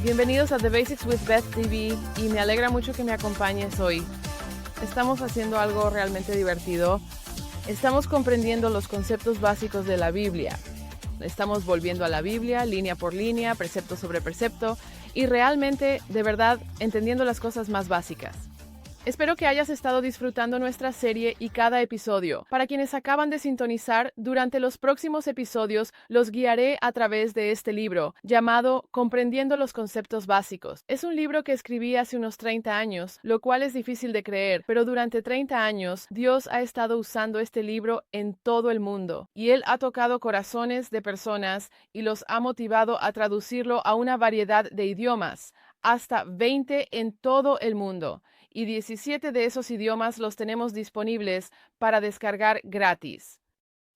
Bienvenidos a The Basics with Beth TV y me alegra mucho que me acompañes hoy. Estamos haciendo algo realmente divertido. Estamos comprendiendo los conceptos básicos de la Biblia. Estamos volviendo a la Biblia, línea por línea, precepto sobre precepto, y realmente, de verdad, entendiendo las cosas más básicas. Espero que hayas estado disfrutando nuestra serie y cada episodio. Para quienes acaban de sintonizar, durante los próximos episodios los guiaré a través de este libro, llamado Comprendiendo los Conceptos Básicos. Es un libro que escribí hace unos 30 años, lo cual es difícil de creer, pero durante 30 años Dios ha estado usando este libro en todo el mundo, y Él ha tocado corazones de personas y los ha motivado a traducirlo a una variedad de idiomas, hasta 20 en todo el mundo. Y 17 de esos idiomas los tenemos disponibles para descargar gratis.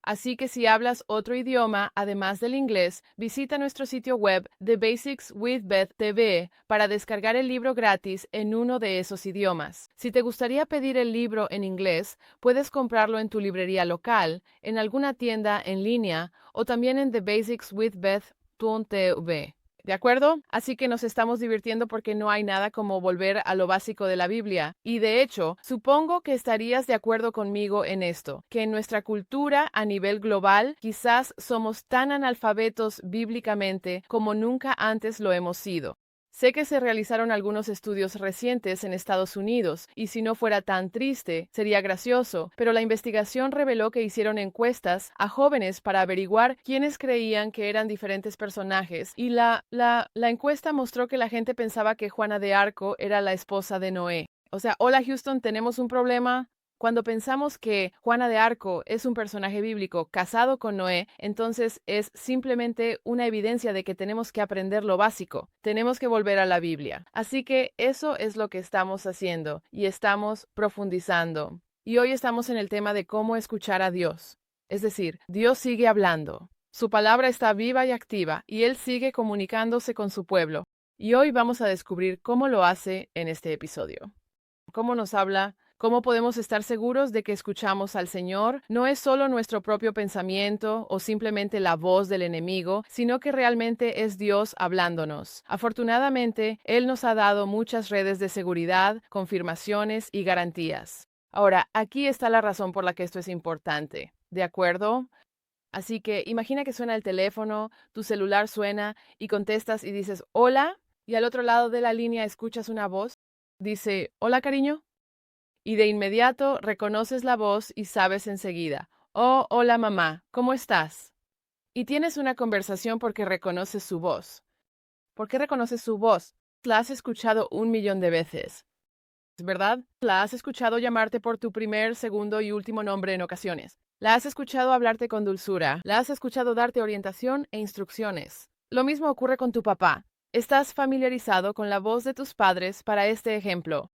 Así que si hablas otro idioma, además del inglés, visita nuestro sitio web The Basics with Beth TV para descargar el libro gratis en uno de esos idiomas. Si te gustaría pedir el libro en inglés, puedes comprarlo en tu librería local, en alguna tienda en línea o también en thebasicswithbeth.tv. ¿De acuerdo? Así que nos estamos divirtiendo porque no hay nada como volver a lo básico de la Biblia. Y de hecho, supongo que estarías de acuerdo conmigo en esto, que en nuestra cultura a nivel global quizás somos tan analfabetos bíblicamente como nunca antes lo hemos sido. Sé que se realizaron algunos estudios recientes en Estados Unidos, y si no fuera tan triste, sería gracioso, pero la investigación reveló que hicieron encuestas a jóvenes para averiguar quiénes creían que eran diferentes personajes, y la encuesta mostró que la gente pensaba que Juana de Arco era la esposa de Noé. O sea, hola Houston, tenemos un problema. Cuando pensamos que Juana de Arco es un personaje bíblico casado con Noé, entonces es simplemente una evidencia de que tenemos que aprender lo básico. Tenemos que volver a la Biblia. Así que eso es lo que estamos haciendo y estamos profundizando. Y hoy estamos en el tema de cómo escuchar a Dios. Es decir, Dios sigue hablando. Su palabra está viva y activa y Él sigue comunicándose con su pueblo. Y hoy vamos a descubrir cómo lo hace en este episodio. ¿Cómo nos habla? ¿Cómo podemos estar seguros de que escuchamos al Señor? No es solo nuestro propio pensamiento o simplemente la voz del enemigo, sino que realmente es Dios hablándonos. Afortunadamente, Él nos ha dado muchas redes de seguridad, confirmaciones y garantías. Ahora, aquí está la razón por la que esto es importante. ¿De acuerdo? Así que imagina que suena el teléfono, tu celular suena y contestas y dices «Hola», y al otro lado de la línea escuchas una voz. Dice «Hola, cariño». Y de inmediato reconoces la voz y sabes enseguida, «Oh, hola mamá, ¿cómo estás?» Y tienes una conversación porque reconoces su voz. ¿Por qué reconoces su voz? La has escuchado 1.000.000 de veces, ¿verdad? La has escuchado llamarte por tu primer, segundo y último nombre en ocasiones. La has escuchado hablarte con dulzura. La has escuchado darte orientación e instrucciones. Lo mismo ocurre con tu papá. Estás familiarizado con la voz de tus padres para este ejemplo.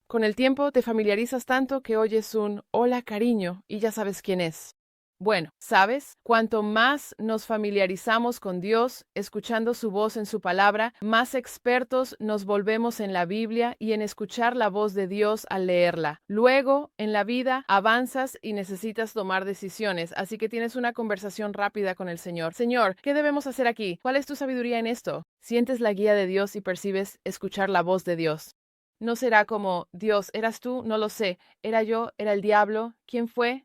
Con el tiempo te familiarizas tanto que oyes un «hola, cariño» y ya sabes quién es. Bueno, ¿sabes? Cuanto más nos familiarizamos con Dios, escuchando su voz en su palabra, más expertos nos volvemos en la Biblia y en escuchar la voz de Dios al leerla. Luego, en la vida, avanzas y necesitas tomar decisiones, así que tienes una conversación rápida con el Señor. Señor, ¿qué debemos hacer aquí? ¿Cuál es tu sabiduría en esto? Sientes la guía de Dios y percibes escuchar la voz de Dios. No será como, Dios, ¿eras tú? No lo sé. ¿Era yo? ¿Era el diablo? ¿Quién fue?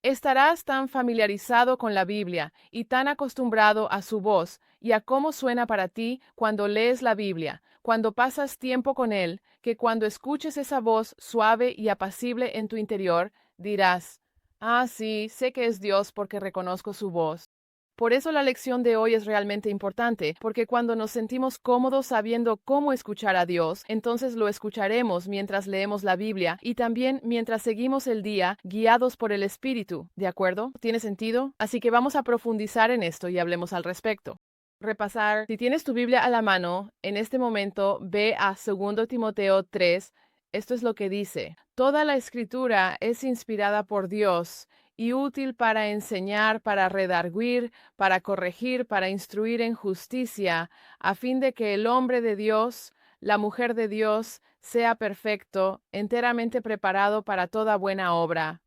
Estarás tan familiarizado con la Biblia y tan acostumbrado a su voz y a cómo suena para ti cuando lees la Biblia, cuando pasas tiempo con Él, que cuando escuches esa voz suave y apacible en tu interior, dirás, «Ah, sí, sé que es Dios porque reconozco su voz». Por eso la lección de hoy es realmente importante, porque cuando nos sentimos cómodos sabiendo cómo escuchar a Dios, entonces lo escucharemos mientras leemos la Biblia y también mientras seguimos el día guiados por el Espíritu, ¿de acuerdo? ¿Tiene sentido? Así que vamos a profundizar en esto y hablemos al respecto. Repasar. Si tienes tu Biblia a la mano, en este momento ve a 2 Timoteo 3. Esto es lo que dice. Toda la Escritura es inspirada por Dios y útil para enseñar, para redarguir, para corregir, para instruir en justicia, a fin de que el hombre de Dios, la mujer de Dios, sea perfecto, enteramente preparado para toda buena obra.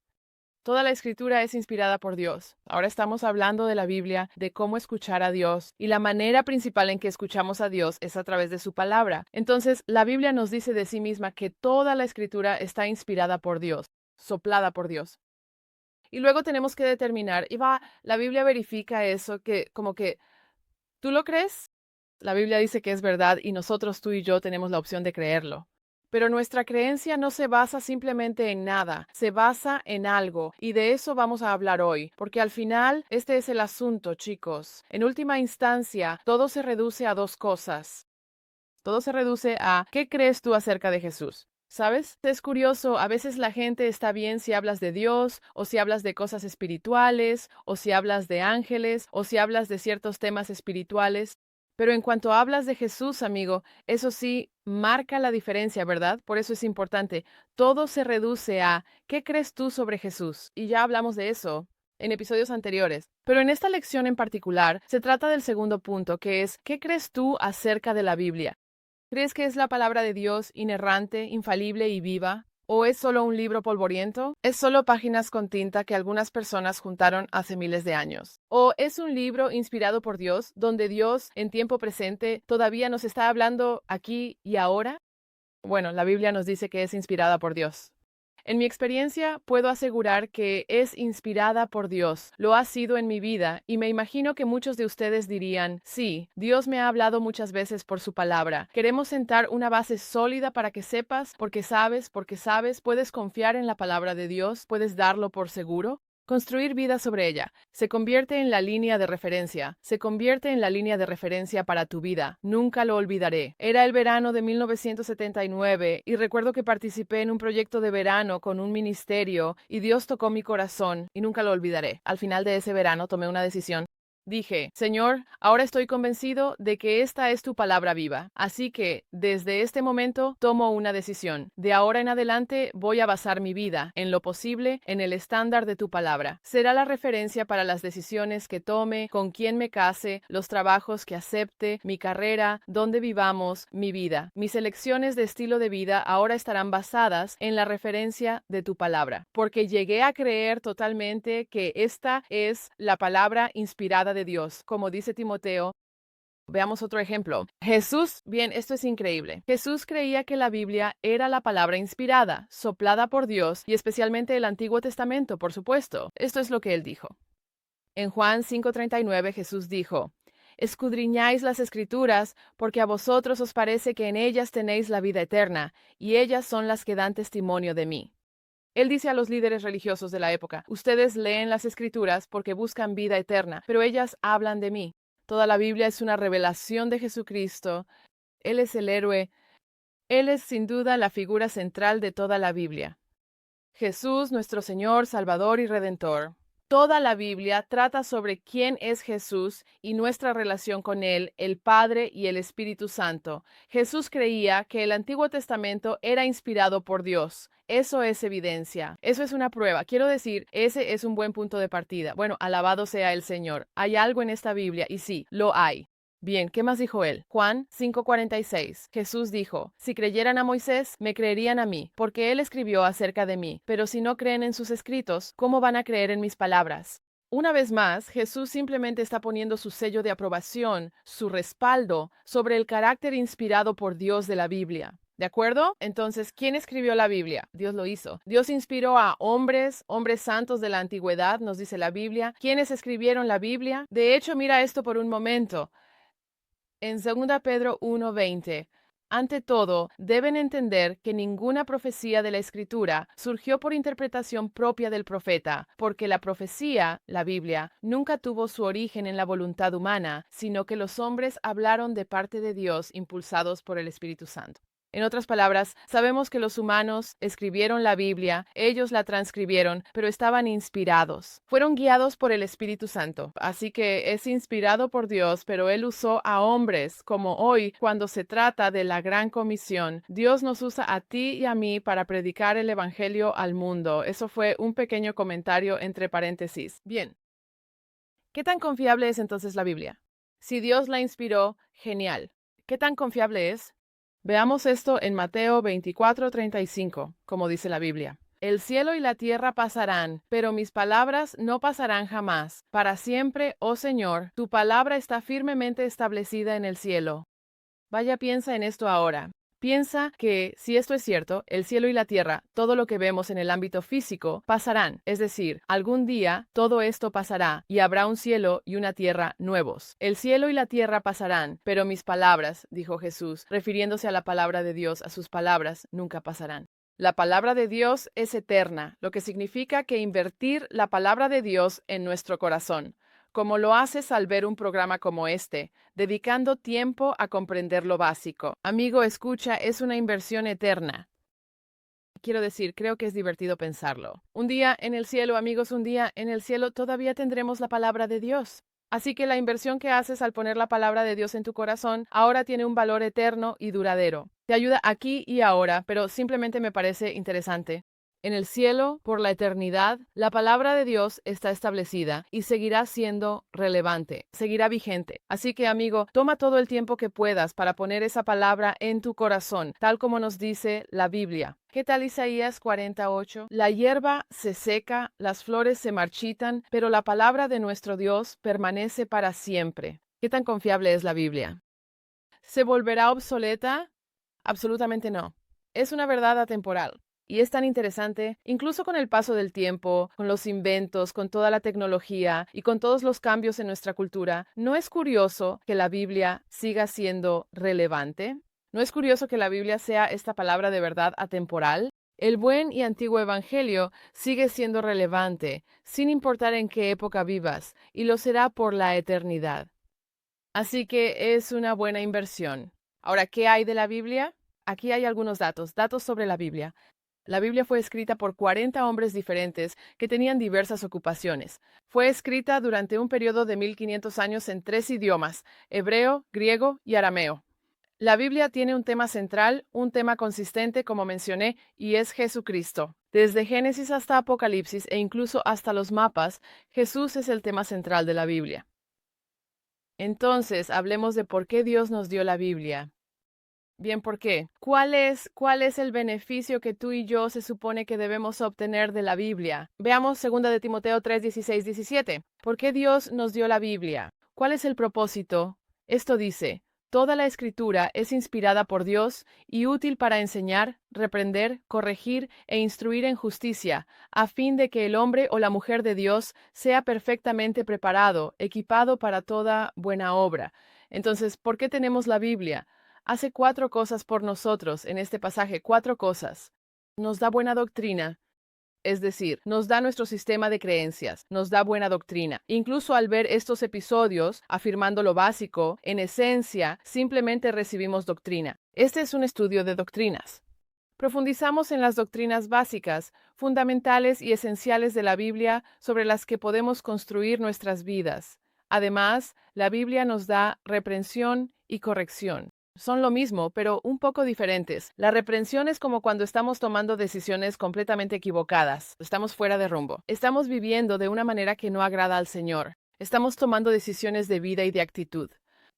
Toda la escritura es inspirada por Dios. Ahora estamos hablando de la Biblia, de cómo escuchar a Dios, y la manera principal en que escuchamos a Dios es a través de su palabra. Entonces, la Biblia nos dice de sí misma que toda la escritura está inspirada por Dios, soplada por Dios. Y luego tenemos que determinar, la Biblia verifica eso, que como que, ¿tú lo crees? La Biblia dice que es verdad y nosotros, tú y yo, tenemos la opción de creerlo. Pero nuestra creencia no se basa simplemente en nada, se basa en algo, y de eso vamos a hablar hoy, porque al final este es el asunto, chicos. En última instancia, todo se reduce a dos cosas. Todo se reduce a ¿qué crees tú acerca de Jesús? ¿Sabes? Es curioso, a veces la gente está bien si hablas de Dios, o si hablas de cosas espirituales, o si hablas de ángeles, o si hablas de ciertos temas espirituales. Pero en cuanto hablas de Jesús, amigo, eso sí marca la diferencia, ¿verdad? Por eso es importante. Todo se reduce a ¿qué crees tú sobre Jesús? Y ya hablamos de eso en episodios anteriores. Pero en esta lección en particular, se trata del segundo punto, que es ¿qué crees tú acerca de la Biblia? ¿Crees que es la palabra de Dios inerrante, infalible y viva? ¿O es solo un libro polvoriento? ¿Es solo páginas con tinta que algunas personas juntaron hace miles de años? ¿O es un libro inspirado por Dios, donde Dios, en tiempo presente, todavía nos está hablando aquí y ahora? Bueno, la Biblia nos dice que es inspirada por Dios. En mi experiencia, puedo asegurar que es inspirada por Dios. Lo ha sido en mi vida, y me imagino que muchos de ustedes dirían, sí, Dios me ha hablado muchas veces por su palabra. Queremos sentar una base sólida para que sepas, porque sabes, puedes confiar en la palabra de Dios, puedes darlo por seguro. Construir vida sobre ella. Se convierte en la línea de referencia. Se convierte en la línea de referencia para tu vida. Nunca lo olvidaré. Era el verano de 1979 y recuerdo que participé en un proyecto de verano con un ministerio y Dios tocó mi corazón y nunca lo olvidaré. Al final de ese verano tomé una decisión. Dije, Señor, ahora estoy convencido de que esta es tu palabra viva. Así que, desde este momento, tomo una decisión. De ahora en adelante, voy a basar mi vida, en lo posible, en el estándar de tu palabra. Será la referencia para las decisiones que tome, con quién me case, los trabajos que acepte, mi carrera, dónde vivamos, mi vida. Mis elecciones de estilo de vida ahora estarán basadas en la referencia de tu palabra, porque llegué a creer totalmente que esta es la palabra inspirada de Dios, como dice Timoteo. Veamos otro ejemplo. Jesús, bien, esto es increíble. Jesús creía que la Biblia era la palabra inspirada, soplada por Dios, y especialmente el Antiguo Testamento, por supuesto. Esto es lo que él dijo. En Juan 5:39 Jesús dijo, escudriñáis las Escrituras, porque a vosotros os parece que en ellas tenéis la vida eterna, y ellas son las que dan testimonio de mí. Él dice a los líderes religiosos de la época, ustedes leen las Escrituras porque buscan vida eterna, pero ellas hablan de mí. Toda la Biblia es una revelación de Jesucristo. Él es el héroe. Él es sin duda la figura central de toda la Biblia. Jesús, nuestro Señor, Salvador y Redentor. Toda la Biblia trata sobre quién es Jesús y nuestra relación con Él, el Padre y el Espíritu Santo. Jesús creía que el Antiguo Testamento era inspirado por Dios. Eso es evidencia. Eso es una prueba. Quiero decir, ese es un buen punto de partida. Bueno, alabado sea el Señor. Hay algo en esta Biblia y sí, lo hay. Bien, ¿qué más dijo él? Juan 5:46. Jesús dijo, si creyeran a Moisés, me creerían a mí, porque él escribió acerca de mí. Pero si no creen en sus escritos, ¿cómo van a creer en mis palabras? Una vez más, Jesús simplemente está poniendo su sello de aprobación, su respaldo, sobre el carácter inspirado por Dios de la Biblia. ¿De acuerdo? Entonces, ¿quién escribió la Biblia? Dios lo hizo. Dios inspiró a hombres santos de la antigüedad, nos dice la Biblia. ¿Quiénes escribieron la Biblia? De hecho, mira esto por un momento. En 2 Pedro 1:20, ante todo, deben entender que ninguna profecía de la Escritura surgió por interpretación propia del profeta, porque la profecía, la Biblia, nunca tuvo su origen en la voluntad humana, sino que los hombres hablaron de parte de Dios impulsados por el Espíritu Santo. En otras palabras, sabemos que los humanos escribieron la Biblia, ellos la transcribieron, pero estaban inspirados. Fueron guiados por el Espíritu Santo. Así que es inspirado por Dios, pero Él usó a hombres, como hoy, cuando se trata de la Gran Comisión. Dios nos usa a ti y a mí para predicar el Evangelio al mundo. Eso fue un pequeño comentario entre paréntesis. Bien. ¿Qué tan confiable es entonces la Biblia? Si Dios la inspiró, genial. ¿Qué tan confiable es? Veamos esto en Mateo 24:35, como dice la Biblia. El cielo y la tierra pasarán, pero mis palabras no pasarán jamás. Para siempre, oh Señor, tu palabra está firmemente establecida en el cielo. Vaya, piensa en esto ahora. Piensa que, si esto es cierto, el cielo y la tierra, todo lo que vemos en el ámbito físico, pasarán. Es decir, algún día todo esto pasará y habrá un cielo y una tierra nuevos. El cielo y la tierra pasarán, pero mis palabras, dijo Jesús, refiriéndose a la palabra de Dios, a sus palabras, nunca pasarán. La palabra de Dios es eterna, lo que significa que invertir la palabra de Dios en nuestro corazón, como lo haces al ver un programa como este, dedicando tiempo a comprender lo básico. Amigo, escucha, es una inversión eterna. Quiero decir, creo que es divertido pensarlo. Un día en el cielo, amigos, un día en el cielo todavía tendremos la palabra de Dios. Así que la inversión que haces al poner la palabra de Dios en tu corazón ahora tiene un valor eterno y duradero. Te ayuda aquí y ahora, pero simplemente me parece interesante. En el cielo, por la eternidad, la palabra de Dios está establecida y seguirá siendo relevante, seguirá vigente. Así que, amigo, toma todo el tiempo que puedas para poner esa palabra en tu corazón, tal como nos dice la Biblia. ¿Qué tal Isaías 48? La hierba se seca, las flores se marchitan, pero la palabra de nuestro Dios permanece para siempre. ¿Qué tan confiable es la Biblia? ¿Se volverá obsoleta? Absolutamente no. Es una verdad atemporal. Y es tan interesante, incluso con el paso del tiempo, con los inventos, con toda la tecnología y con todos los cambios en nuestra cultura, ¿no es curioso que la Biblia siga siendo relevante? ¿No es curioso que la Biblia sea esta palabra de verdad atemporal? El buen y antiguo evangelio sigue siendo relevante, sin importar en qué época vivas, y lo será por la eternidad. Así que es una buena inversión. Ahora, ¿qué hay de la Biblia? Aquí hay algunos datos sobre la Biblia. La Biblia fue escrita por 40 hombres diferentes que tenían diversas ocupaciones. Fue escrita durante un periodo de 1500 años en 3 idiomas, hebreo, griego y arameo. La Biblia tiene un tema central, un tema consistente, como mencioné, y es Jesucristo. Desde Génesis hasta Apocalipsis e incluso hasta los mapas, Jesús es el tema central de la Biblia. Entonces, hablemos de por qué Dios nos dio la Biblia. Bien, ¿por qué? ¿Cuál es el beneficio que tú y yo se supone que debemos obtener de la Biblia? Veamos 2 de Timoteo 3, 16, 17. ¿Por qué Dios nos dio la Biblia? ¿Cuál es el propósito? Esto dice, toda la Escritura es inspirada por Dios y útil para enseñar, reprender, corregir e instruir en justicia, a fin de que el hombre o la mujer de Dios sea perfectamente preparado, equipado para toda buena obra. Entonces, ¿por qué tenemos la Biblia? Hace 4 cosas por nosotros en este pasaje, 4 cosas. Nos da buena doctrina, es decir, nos da nuestro sistema de creencias, nos da buena doctrina. Incluso al ver estos episodios, afirmando lo básico, en esencia, simplemente recibimos doctrina. Este es un estudio de doctrinas. Profundizamos en las doctrinas básicas, fundamentales y esenciales de la Biblia sobre las que podemos construir nuestras vidas. Además, la Biblia nos da reprensión y corrección. Son lo mismo, pero un poco diferentes. La reprensión es como cuando estamos tomando decisiones completamente equivocadas. Estamos fuera de rumbo. Estamos viviendo de una manera que no agrada al Señor. Estamos tomando decisiones de vida y de actitud.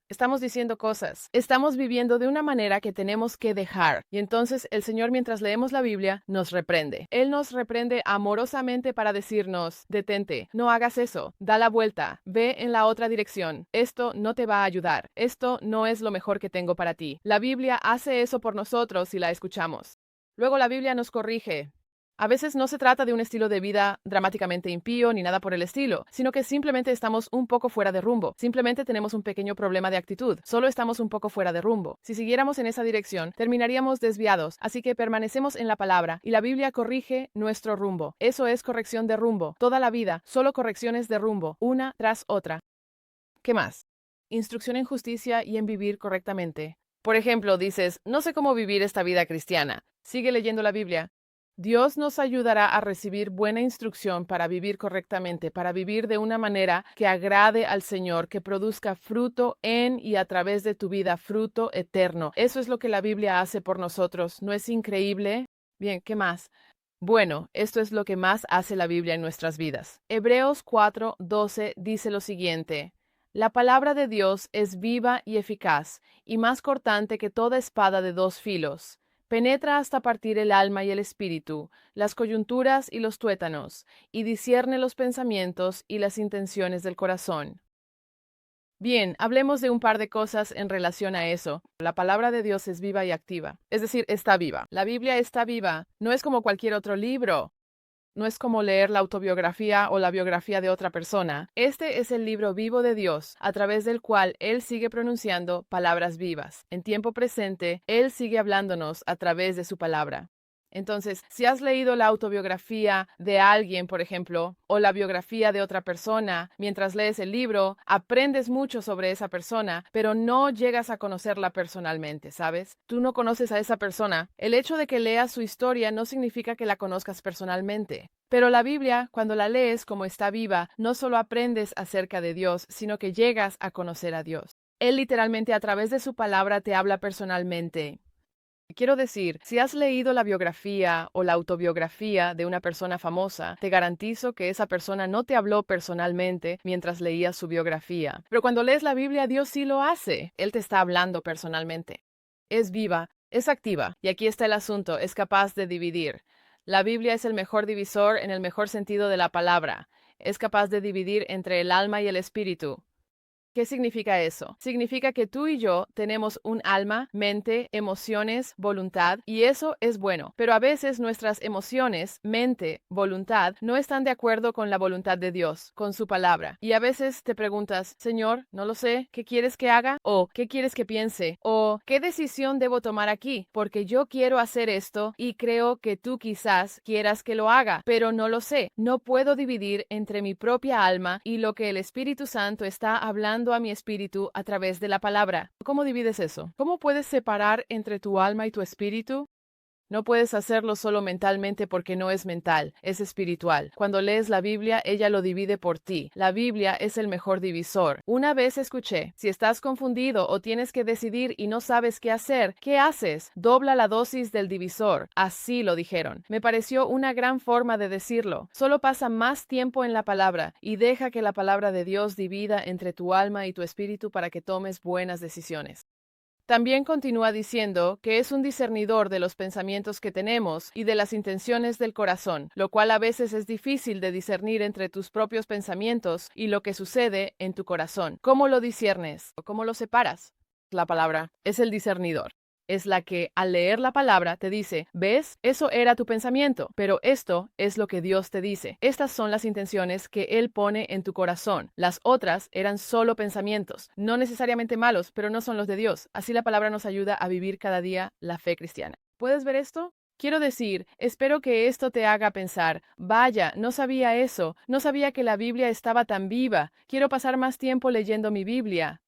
Estamos diciendo cosas. Estamos viviendo de una manera que tenemos que dejar. Y entonces el Señor, mientras leemos la Biblia, nos reprende. Él nos reprende amorosamente para decirnos, detente, no hagas eso, da la vuelta, ve en la otra dirección. Esto no te va a ayudar. Esto no es lo mejor que tengo para ti. La Biblia hace eso por nosotros si la escuchamos. Luego la Biblia nos corrige. A veces no se trata de un estilo de vida dramáticamente impío ni nada por el estilo, sino que simplemente estamos un poco fuera de rumbo. Simplemente tenemos un pequeño problema de actitud. Solo estamos un poco fuera de rumbo. Si siguiéramos en esa dirección, terminaríamos desviados, así que permanecemos en la palabra y la Biblia corrige nuestro rumbo. Eso es corrección de rumbo. Toda la vida, solo correcciones de rumbo, una tras otra. ¿Qué más? Instrucción en justicia y en vivir correctamente. Por ejemplo, dices, no sé cómo vivir esta vida cristiana. Sigue leyendo la Biblia. Dios nos ayudará a recibir buena instrucción para vivir correctamente, para vivir de una manera que agrade al Señor, que produzca fruto en y a través de tu vida, fruto eterno. Eso es lo que la Biblia hace por nosotros. ¿No es increíble? Bien, ¿qué más? Bueno, esto es lo que más hace la Biblia en nuestras vidas. Hebreos 4:12 dice lo siguiente. La palabra de Dios es viva y eficaz, y más cortante que toda espada de 2 filos. penetra hasta partir el alma y el espíritu, las coyunturas y los tuétanos, y discierne los pensamientos y las intenciones del corazón. Bien, hablemos de un par de cosas en relación a eso. La palabra de Dios es viva y activa, es decir, está viva. La Biblia está viva, no es como cualquier otro libro. No es como leer la autobiografía o la biografía de otra persona. Este es el libro vivo de Dios, a través del cual Él sigue pronunciando palabras vivas. En tiempo presente, Él sigue hablándonos a través de su palabra. Entonces, si has leído la autobiografía de alguien, por ejemplo, o la biografía de otra persona, mientras lees el libro, aprendes mucho sobre esa persona, pero no llegas a conocerla personalmente, ¿sabes? Tú no conoces a esa persona. El hecho de que leas su historia no significa que la conozcas personalmente. Pero la Biblia, cuando la lees como está viva, no solo aprendes acerca de Dios, sino que llegas a conocer a Dios. Él literalmente a través de su palabra te habla personalmente. Quiero decir, si has leído la biografía o la autobiografía de una persona famosa, te garantizo que esa persona no te habló personalmente mientras leías su biografía. Pero cuando lees la Biblia, Dios sí lo hace. Él te está hablando personalmente. Es viva, es activa, y aquí está el asunto, es capaz de dividir. La Biblia es el mejor divisor en el mejor sentido de la palabra. Es capaz de dividir entre el alma y el espíritu. ¿Qué significa eso? Significa que tú y yo tenemos un alma, mente, emociones, voluntad, y eso es bueno. Pero a veces nuestras emociones, mente, voluntad, no están de acuerdo con la voluntad de Dios, con su palabra. Y a veces te preguntas, Señor, no lo sé, ¿qué quieres que haga? ¿O qué quieres que piense? ¿O qué decisión debo tomar aquí? Porque yo quiero hacer esto y creo que tú quizás quieras que lo haga, pero no lo sé. No puedo dividir entre mi propia alma y lo que el Espíritu Santo está hablando a mi espíritu a través de la palabra. ¿Cómo divides eso? ¿Cómo puedes separar entre tu alma y tu espíritu? No puedes hacerlo solo mentalmente porque no es mental, es espiritual. Cuando lees la Biblia, ella lo divide por ti. La Biblia es el mejor divisor. Una vez escuché, si estás confundido o tienes que decidir y no sabes qué hacer, ¿qué haces? Dobla la dosis del divisor. Así lo dijeron. Me pareció una gran forma de decirlo. Solo pasa más tiempo en la palabra y deja que la palabra de Dios divida entre tu alma y tu espíritu para que tomes buenas decisiones. También continúa diciendo que es un discernidor de los pensamientos que tenemos y de las intenciones del corazón, lo cual a veces es difícil de discernir entre tus propios pensamientos y lo que sucede en tu corazón. ¿Cómo lo disciernes? ¿O cómo lo separas? La palabra es el discernidor. Es la que al leer la palabra te dice, ¿ves? Eso era tu pensamiento, pero esto es lo que Dios te dice. Estas son las intenciones que Él pone en tu corazón. Las otras eran solo pensamientos, no necesariamente malos, pero no son los de Dios. Así la palabra nos ayuda a vivir cada día la fe cristiana. ¿Puedes ver esto? Quiero decir, espero que esto te haga pensar, vaya, no sabía eso, no sabía que la Biblia estaba tan viva, quiero pasar más tiempo leyendo mi Biblia.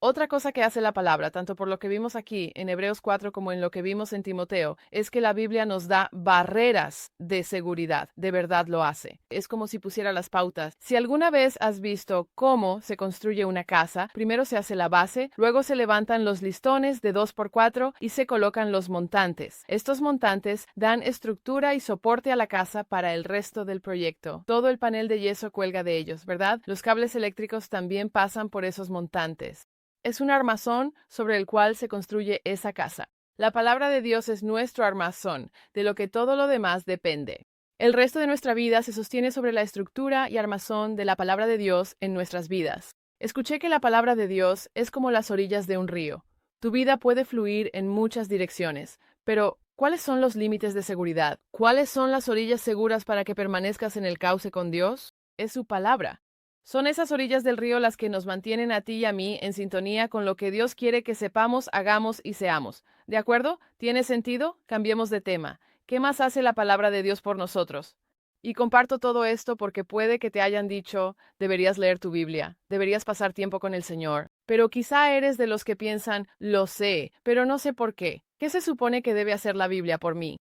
Otra cosa que hace la palabra, tanto por lo que vimos aquí en Hebreos 4 como en lo que vimos en Timoteo, es que la Biblia nos da barreras de seguridad. De verdad lo hace. Es como si pusiera las pautas. Si alguna vez has visto cómo se construye una casa, primero se hace la base, luego se levantan los listones de 2x4 y se colocan los montantes. Estos montantes dan estructura y soporte a la casa para el resto del proyecto. Todo el panel de yeso cuelga de ellos, ¿verdad? Los cables eléctricos también pasan por esos montantes. Es un armazón sobre el cual se construye esa casa. La palabra de Dios es nuestro armazón, de lo que todo lo demás depende. El resto de nuestra vida se sostiene sobre la estructura y armazón de la palabra de Dios en nuestras vidas. Escuché que la palabra de Dios es como las orillas de un río. Tu vida puede fluir en muchas direcciones, pero ¿cuáles son los límites de seguridad? ¿Cuáles son las orillas seguras para que permanezcas en el cauce con Dios? Es su palabra. Son esas orillas del río las que nos mantienen a ti y a mí en sintonía con lo que Dios quiere que sepamos, hagamos y seamos. ¿De acuerdo? ¿Tiene sentido? Cambiemos de tema. ¿Qué más hace la palabra de Dios por nosotros? Y comparto todo esto porque puede que te hayan dicho, deberías leer tu Biblia, deberías pasar tiempo con el Señor. Pero quizá eres de los que piensan, lo sé, pero no sé por qué. ¿Qué se supone que debe hacer la Biblia por mí?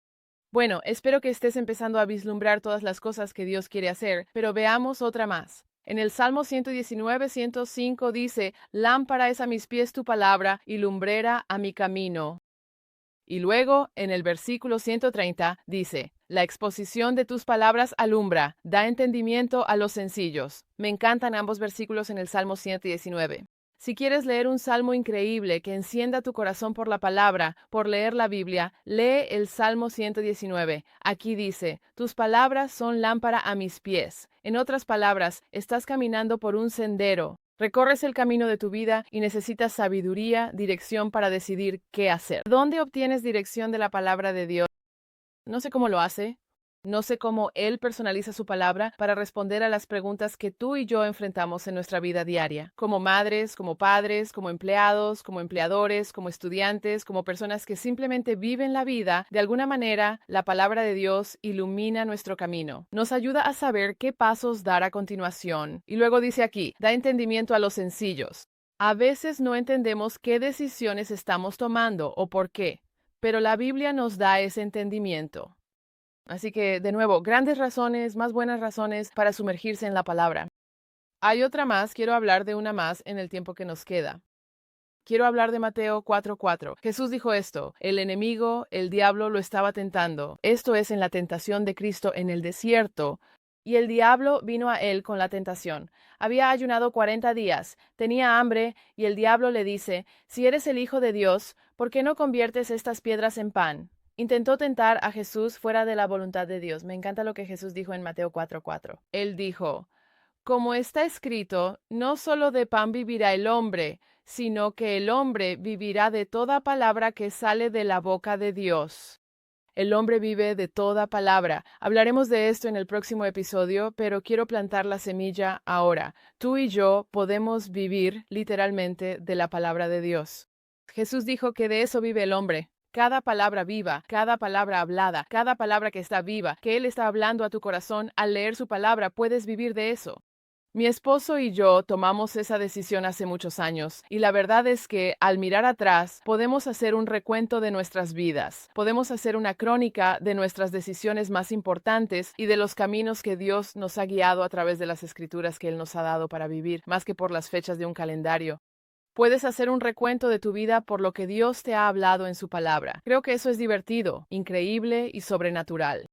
Bueno, espero que estés empezando a vislumbrar todas las cosas que Dios quiere hacer, pero veamos otra más. En el Salmo 119:105 dice, lámpara es a mis pies tu palabra y lumbrera a mi camino. Y luego, en el versículo 130, dice, la exposición de tus palabras alumbra, da entendimiento a los sencillos. Me encantan ambos versículos en el Salmo 119. Si quieres leer un salmo increíble que encienda tu corazón por la palabra, por leer la Biblia, lee el Salmo 119. Aquí dice, tus palabras son lámpara a mis pies. En otras palabras, estás caminando por un sendero. Recorres el camino de tu vida y necesitas sabiduría, dirección para decidir qué hacer. ¿Dónde obtienes dirección de la palabra de Dios? No sé cómo lo hace. No sé cómo Él personaliza su palabra para responder a las preguntas que tú y yo enfrentamos en nuestra vida diaria, como madres, como padres, como empleados, como empleadores, como estudiantes, como personas que simplemente viven la vida. De alguna manera, la palabra de Dios ilumina nuestro camino. Nos ayuda a saber qué pasos dar a continuación. Y luego dice aquí, da entendimiento a los sencillos. A veces no entendemos qué decisiones estamos tomando o por qué, pero la Biblia nos da ese entendimiento. Así que, de nuevo, grandes razones, más buenas razones para sumergirse en la palabra. Hay otra más, quiero hablar de una más en el tiempo que nos queda. Quiero hablar de Mateo 4:4. Jesús dijo esto, el enemigo, el diablo, lo estaba tentando. Esto es en la tentación de Cristo en el desierto. Y el diablo vino a él con la tentación. Había ayunado 40 días, tenía hambre, y el diablo le dice, si eres el Hijo de Dios, ¿por qué no conviertes estas piedras en pan? Intentó tentar a Jesús fuera de la voluntad de Dios. Me encanta lo que Jesús dijo en Mateo 4:4. Él dijo, como está escrito, no solo de pan vivirá el hombre, sino que el hombre vivirá de toda palabra que sale de la boca de Dios. El hombre vive de toda palabra. Hablaremos de esto en el próximo episodio, pero quiero plantar la semilla ahora. Tú y yo podemos vivir literalmente de la palabra de Dios. Jesús dijo que de eso vive el hombre. Cada palabra viva, cada palabra hablada, cada palabra que está viva, que Él está hablando a tu corazón, al leer su palabra, puedes vivir de eso. Mi esposo y yo tomamos esa decisión hace muchos años, y la verdad es que, al mirar atrás, podemos hacer un recuento de nuestras vidas, podemos hacer una crónica de nuestras decisiones más importantes y de los caminos que Dios nos ha guiado a través de las escrituras que Él nos ha dado para vivir, más que por las fechas de un calendario. Puedes hacer un recuento de tu vida por lo que Dios te ha hablado en su palabra. Creo que eso es divertido, increíble y sobrenatural.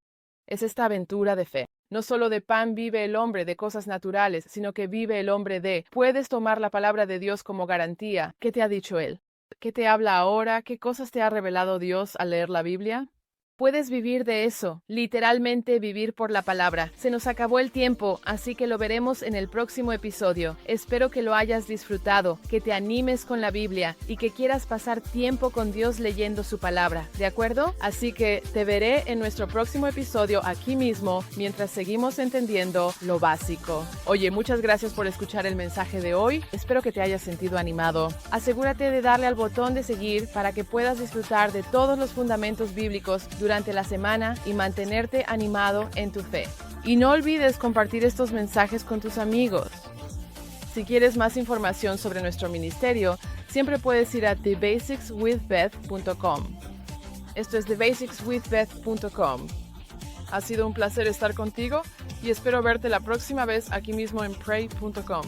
Es esta aventura de fe. No solo de pan vive el hombre de cosas naturales, sino que vive el hombre de. Puedes tomar la palabra de Dios como garantía. ¿Qué te ha dicho Él? ¿Qué te habla ahora? ¿Qué cosas te ha revelado Dios al leer la Biblia? Puedes vivir de eso, literalmente vivir por la palabra. Se nos acabó el tiempo, así que lo veremos en el próximo episodio. Espero que lo hayas disfrutado, que te animes con la Biblia y que quieras pasar tiempo con Dios leyendo su palabra, ¿de acuerdo? Así que te veré en nuestro próximo episodio aquí mismo, mientras seguimos entendiendo lo básico. Oye, muchas gracias por escuchar el mensaje de hoy. Espero que te hayas sentido animado. Asegúrate de darle al botón de seguir para que puedas disfrutar de todos los fundamentos bíblicos durante la semana y mantenerte animado en tu fe. Y no olvides compartir estos mensajes con tus amigos. Si quieres más información sobre nuestro ministerio, siempre puedes ir a thebasicswithbeth.com. Esto es thebasicswithbeth.com. Ha sido un placer estar contigo y espero verte la próxima vez aquí mismo en pray.com.